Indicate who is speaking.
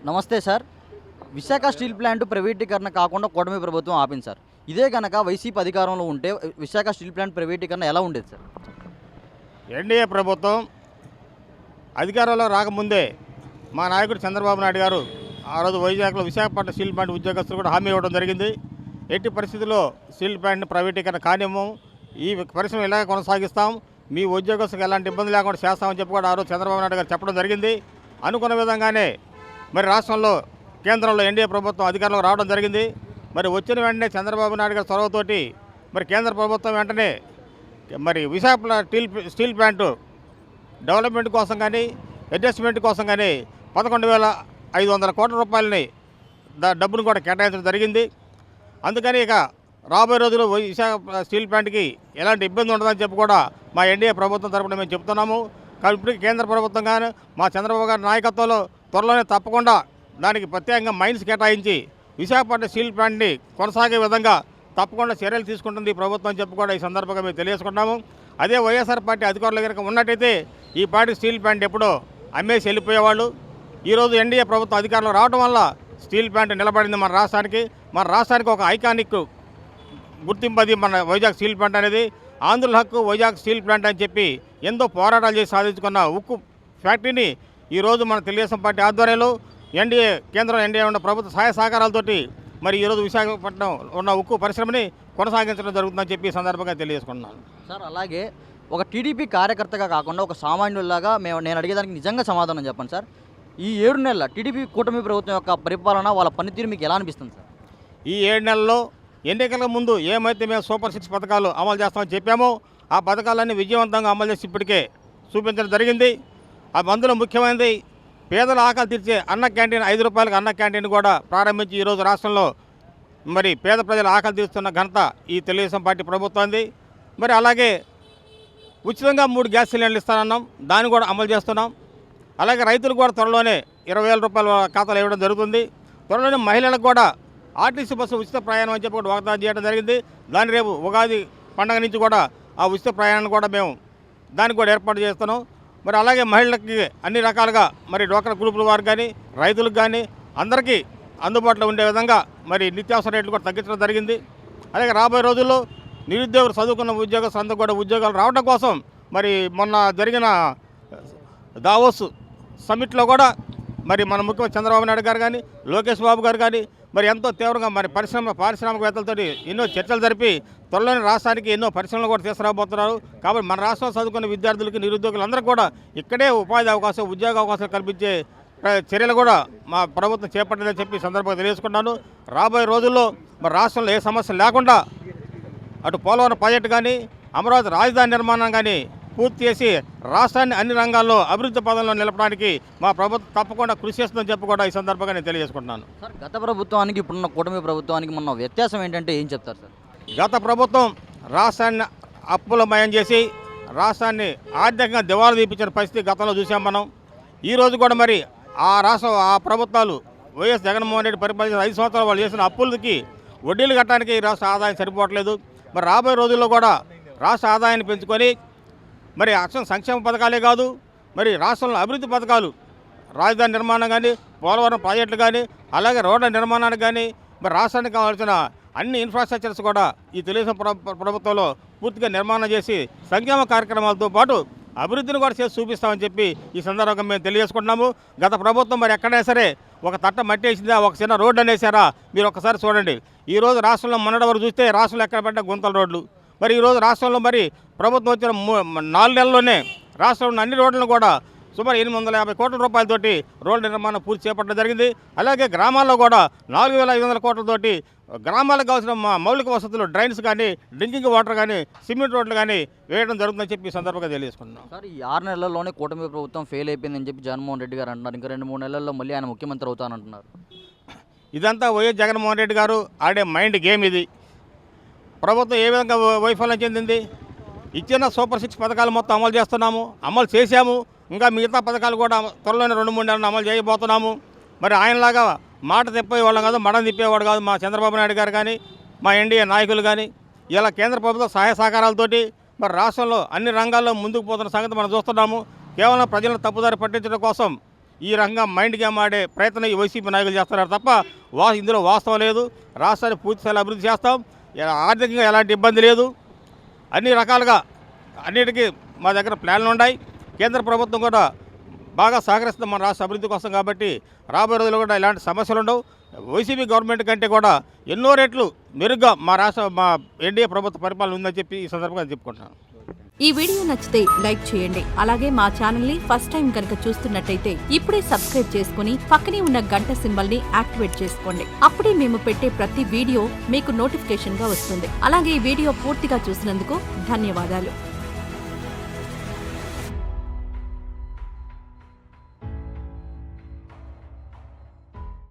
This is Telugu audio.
Speaker 1: నమస్తే సార్. విశాఖ స్టీల్ ప్లాంట్ ప్రైవేటీకరణ కాకుండా కూటమి ప్రభుత్వం ఆపింది సార్. ఇదే కనుక వైసీపీ అధికారంలో ఉంటే విశాఖ స్టీల్ ప్లాంట్ ప్రైవేటీకరణ ఎలా ఉండేది సార్?
Speaker 2: ఎన్డీఏ ప్రభుత్వం అధికారంలో రాకముందే మా నాయకుడు చంద్రబాబు నాయుడు గారు ఆ రోజు వైజాగ్లో విశాఖపట్నం స్టీల్ ప్లాంట్ ఉద్యోగస్తులు కూడా హామీ ఇవ్వడం జరిగింది. ఎట్టి పరిస్థితుల్లో స్టీల్ ప్లాంట్ని ప్రైవేటీకరణ కానివ్వము, ఈ పరిశ్రమ ఇలాగే కొనసాగిస్తాం, మీ ఉద్యోగస్తులకు ఎలాంటి ఇబ్బంది లేకుండా చేస్తామని చెప్పి కూడా ఆ రోజు చంద్రబాబు నాయుడు గారు చెప్పడం జరిగింది. అనుకున్న విధంగానే మరి రాష్ట్రంలో కేంద్రంలో ఎన్డీఏ ప్రభుత్వం అధికారంలో రావడం జరిగింది. మరి వచ్చిన వెంటనే చంద్రబాబు నాయుడు గారి చొరవతోటి మరి కేంద్ర ప్రభుత్వం వెంటనే మరి విశాఖ స్టీల్ ప్లాంటు డెవలప్మెంట్ కోసం కానీ అడ్జస్ట్మెంట్ కోసం కానీ 11,500 కోట్ల రూపాయలని డబ్బును కూడా కేటాయించడం జరిగింది. అందుకని ఇక రాబోయే రోజుల్లో విశాఖ స్టీల్ ప్లాంట్కి ఎలాంటి ఇబ్బంది ఉండదని చెప్పి కూడా మా ఎన్డీఏ ప్రభుత్వం తరపున మేము చెప్తున్నాము. కానీ ఇప్పటికీ కేంద్ర ప్రభుత్వం కానీ మా చంద్రబాబు గారి నాయకత్వంలో త్వరలోనే తప్పకుండా దానికి ప్రత్యేకంగా మైన్స్ కేటాయించి విశాఖపట్నం స్టీల్ ప్లాంట్ని కొనసాగే విధంగా తప్పకుండా చర్యలు తీసుకుంటుంది ప్రభుత్వం చెప్పి కూడా ఈ సందర్భంగా మేము తెలియజేసుకుంటాము. అదే వైఎస్ఆర్ పార్టీ అధికారుల కనుక ఉన్నట్టయితే ఈ పార్టీ స్టీల్ ప్లాంట్ ఎప్పుడో అమ్మేసి వెళ్ళిపోయేవాళ్ళు. ఈరోజు ఎన్డీఏ ప్రభుత్వం అధికారంలో రావడం వల్ల స్టీల్ ప్లాంట్ నిలబడింది మన రాష్ట్రానికి ఒక ఐకానిక్ గుర్తింపు అది మన వైజాగ్ స్టీల్ ప్లాంట్ అనేది. ఆంధ్రుల హక్కు వైజాగ్ స్టీల్ ప్లాంట్ అని చెప్పి ఎంతో పోరాటాలు చేసి సాధించుకున్న ఉక్కు ఫ్యాక్టరీని ఈరోజు మన తెలుగుదేశం పార్టీ ఆధ్వర్యంలో కేంద్రం ఎన్డీఏ ఉన్న ప్రభుత్వ సహాయ సహకారాలతోటి మరి ఈరోజు విశాఖపట్నం ఉన్న ఉక్కు పరిశ్రమని కొనసాగించడం జరుగుతుందని చెప్పి ఈ సందర్భంగా తెలియజేసుకుంటున్నాను
Speaker 1: సార్. అలాగే ఒక టీడీపీ కార్యకర్తగా కాకుండా ఒక సామాన్యుల్లాగా నేను అడిగేదానికి నిజంగా సమాధానం చెప్పండి సార్. ఈ 7 నెలల టీడీపీ కూటమి ప్రభుత్వం యొక్క పరిపాలన, వాళ్ళ పనితీరు మీకు ఎలా అనిపిస్తుంది సార్?
Speaker 2: ఈ 7 నెలల్లో ఎన్నికల ముందు ఏమైతే మేము సూపర్ 6 పథకాలు అమలు చేస్తామని చెప్పామో ఆ పథకాలన్నీ విజయవంతంగా అమలు చేసి ఇప్పటికే చూపించడం జరిగింది. అందులో ముఖ్యమైనది పేదల ఆకలి తీర్చే అన్న క్యాంటీన్, 5 రూపాయలకు అన్న క్యాంటీన్ కూడా ప్రారంభించి ఈరోజు రాష్ట్రంలో మరి పేద ప్రజల ఆకలి తీరుస్తున్న ఘనత ఈ తెలుగుదేశం పార్టీ ప్రభుత్వాన్ని. మరి అలాగే ఉచితంగా 3 గ్యాస్ సిలిండర్లు ఇస్తానన్నాం, దాన్ని కూడా అమలు చేస్తున్నాం. అలాగే రైతులకు కూడా త్వరలోనే 20,000 రూపాయల ఖాతాలు ఇవ్వడం జరుగుతుంది. త్వరలోనే మహిళలకు కూడా ఆర్టీసీ బస్సు ఉచిత ప్రయాణం అని చెప్పి కూడా వాగ్దానం చేయడం జరిగింది. దాన్ని రేపు ఉగాది పండుగ నుంచి కూడా ఆ ఉచిత ప్రయాణాన్ని కూడా మేము దానికి కూడా ఏర్పాటు చేస్తున్నాం. మరి అలాగే మహిళలకి అన్ని రకాలుగా మరి డ్వాక్రా గ్రూపుల వారికి కానీ రైతులకు కానీ అందరికీ అందుబాటులో ఉండే విధంగా మరి నిత్యావసర రేట్లు కూడా తగ్గించడం జరిగింది. అలాగే రాబోయే రోజుల్లో నిరుద్యోగులు చదువుకున్న ఉద్యోగస్తులు అందరూ కూడా ఉద్యోగాలు రావడం కోసం మరి మొన్న జరిగిన దావోస్ సమ్మిట్లో కూడా మరి మన ముఖ్యమంత్రి చంద్రబాబు నాయుడు గారు కానీ లోకేష్ బాబు గారు కానీ మరి ఎంతో తీవ్రంగా మరి పారిశ్రామికవేత్తలతో ఎన్నో చర్చలు జరిపి త్వరలోని రాష్ట్రానికి ఎన్నో పరిశ్రమలు కూడా తీసుకురాబోతున్నారు. కాబట్టి మన రాష్ట్రంలో చదువుకున్న విద్యార్థులకి నిరుద్యోగులందరూ కూడా ఇక్కడే ఉపాధి అవకాశం, ఉద్యోగ అవకాశాలు కల్పించే చర్యలు కూడా మా ప్రభుత్వం చేపట్టిందని చెప్పి సందర్భంగా తెలియజేసుకున్నాను. రాబోయే రోజుల్లో మరి రాష్ట్రంలో ఏ సమస్య లేకుండా అటు పోలవరం ప్రాజెక్టు కానీ అమరావతి రాజధాని నిర్మాణం కానీ పూర్తి చేసి రాష్ట్రాన్ని అన్ని రంగాల్లో అభివృద్ధి పదంలో నిలపడానికి మా ప్రభుత్వం తప్పకుండా కృషి చేస్తుందని చెప్పి కూడా ఈ సందర్భంగా నేను తెలియజేసుకుంటున్నాను.
Speaker 1: సార్, గత ప్రభుత్వానికి ఇప్పుడున్న కూటమి ప్రభుత్వానికి మొన్న వ్యత్యాసం ఏంటంటే ఏం చెప్తారు సార్?
Speaker 2: గత ప్రభుత్వం రాష్ట్రాన్ని అప్పులమయం చేసి రాష్ట్రాన్ని ఆర్థికంగా దివాలా తీపించిన పరిస్థితి గతంలో చూసాం మనం. ఈరోజు కూడా మరి ఆ ప్రభుత్వాలు వైఎస్ జగన్మోహన్ రెడ్డి పరిపాలించిన 5 సంవత్సరాలు వాళ్ళు చేసిన అప్పులకి వడ్డీలు కట్టడానికి రాష్ట్ర ఆదాయం సరిపోవట్లేదు. మరి రాబోయే రోజుల్లో కూడా రాష్ట్ర ఆదాయాన్ని పెంచుకొని మరి సంక్షేమ పథకాలే కాదు మరి రాష్ట్రంలో అభివృద్ధి పథకాలు, రాజధాని నిర్మాణం కానీ పోలవరం ప్రాజెక్టులు కానీ అలాగే రోడ్ల నిర్మాణానికి కానీ మరి రాష్ట్రానికి కావాల్సిన అన్ని ఇన్ఫ్రాస్ట్రక్చర్స్ కూడా ఈ తెలుగుదేశం ప్రభుత్వంలో పూర్తిగా నిర్మాణం చేసి సంక్షేమ కార్యక్రమాలతో పాటు అభివృద్ధిని కూడా చేసి చూపిస్తామని చెప్పి ఈ సందర్భంగా మేము తెలియజేసుకుంటున్నాము. గత ప్రభుత్వం మరి ఎక్కడైనా సరే ఒక తట్ట మట్టి వేసిందా, ఒక చిన్న రోడ్డు అనేసారా మీరు ఒకసారి చూడండి. ఈరోజు రాష్ట్రంలో మొన్నటి వరకు చూస్తే రాష్ట్రంలో ఎక్కడ పడ్డ గుంతల రోడ్లు. మరి ఈరోజు రాష్ట్రంలో మరి ప్రభుత్వం వచ్చిన 4 నెలల్లోనే రాష్ట్రంలో ఉన్న అన్ని రోడ్లను కూడా సుమారు 850 కోట్ల రూపాయలతోటి రోడ్ల నిర్మాణం పూర్తి చేపట్టడం జరిగింది. అలాగే గ్రామాల్లో కూడా 4,500 కోట్లతోటి గ్రామాలకు కావాల్సిన మౌలిక వసతులు, డ్రైన్స్ కానీ డ్రింకింగ్ వాటర్ కానీ సిమెంట్ రోడ్లు కానీ వేయడం జరుగుతుందని చెప్పి ఈ సందర్భంగా తెలియజేసుకుంటున్నాం.
Speaker 1: సార్, ఈ 6 నెలల్లోనే కూటమి ప్రభుత్వం ఫెయిల్ అయిపోయిందని చెప్పి జగన్మోహన్ రెడ్డి గారు అంటున్నారు. ఇంకా 2-3 నెలల్లో మళ్ళీ ఆయన ముఖ్యమంత్రి అవుతానంటున్నారు.
Speaker 2: ఇదంతా వైఎస్ జగన్మోహన్ రెడ్డి గారు ఆడే మైండ్ గేమ్ ఇది. ప్రభుత్వం ఏ విధంగా వైఫల్యం చెందింది? ఇచ్చిన సూపర్ 6 పథకాలు మొత్తం అమలు చేస్తున్నాము, అమలు చేశాము. ఇంకా మిగతా పథకాలు కూడా త్వరలోనే 2-3 నెలలు అమలు చేయబోతున్నాము. మరి ఆయనలాగా మాట తిప్పేవాళ్ళం కాదు, మడం తిప్పేవాడు కాదు మా చంద్రబాబు నాయుడు గారు కానీ మా ఎన్డీఏ నాయకులు కానీ. ఇలా కేంద్ర ప్రభుత్వ సహాయ సహకారాలతోటి మరి రాష్ట్రంలో అన్ని రంగాల్లో ముందుకు పోతున్న సంగతి మనం చూస్తున్నాము. కేవలం ప్రజలను తప్పుదారి పట్టించడం కోసం ఈ రకంగా మైండ్ గేమ్ ఆడే ప్రయత్నం ఈ వైసీపీ నాయకులు చేస్తున్నారు తప్ప ఇందులో వాస్తవం లేదు. రాష్ట్రాన్ని పూర్తి స్థాయిలో అభివృద్ధి చేస్తాం, ఆర్థికంగా ఎలాంటి ఇబ్బంది లేదు, అన్ని రకాలుగా అన్నిటికీ మా దగ్గర ప్లాన్లు ఉన్నాయి. కేంద్ర ప్రభుత్వం కూడా బాగా సహకరిస్తుంది మన రాష్ట్ర అభివృద్ధి కోసం. కాబట్టి రాబోయే రోజుల్లో కూడా ఇలాంటి సమస్యలు ఉండవు. వైసీపీ గవర్నమెంట్ కంటే కూడా ఎన్నో రెట్లు మెరుగ్గా మా ఎన్డీఏ ప్రభుత్వ పరిపాలన ఉందని చెప్పి ఈ సందర్భంగా చెప్పుకుంటున్నాను.
Speaker 3: ఈ వీడియో నచ్చితే లైక్ చేయండి. అలాగే మా ఛానల్ ని ఫస్ట్ టైం కనుక చూస్తున్నట్టయితే ఇప్పుడే సబ్స్క్రైబ్ చేసుకుని పక్కనే ఉన్న గంట సింబల్ ని యాక్టివేట్ చేసుకోండి. అప్పుడే మేము పెట్టే ప్రతి వీడియో మీకు నోటిఫికేషన్ గా వస్తుంది. అలాగే ఈ వీడియో పూర్తిగా చూసినందుకు ధన్యవాదాలు.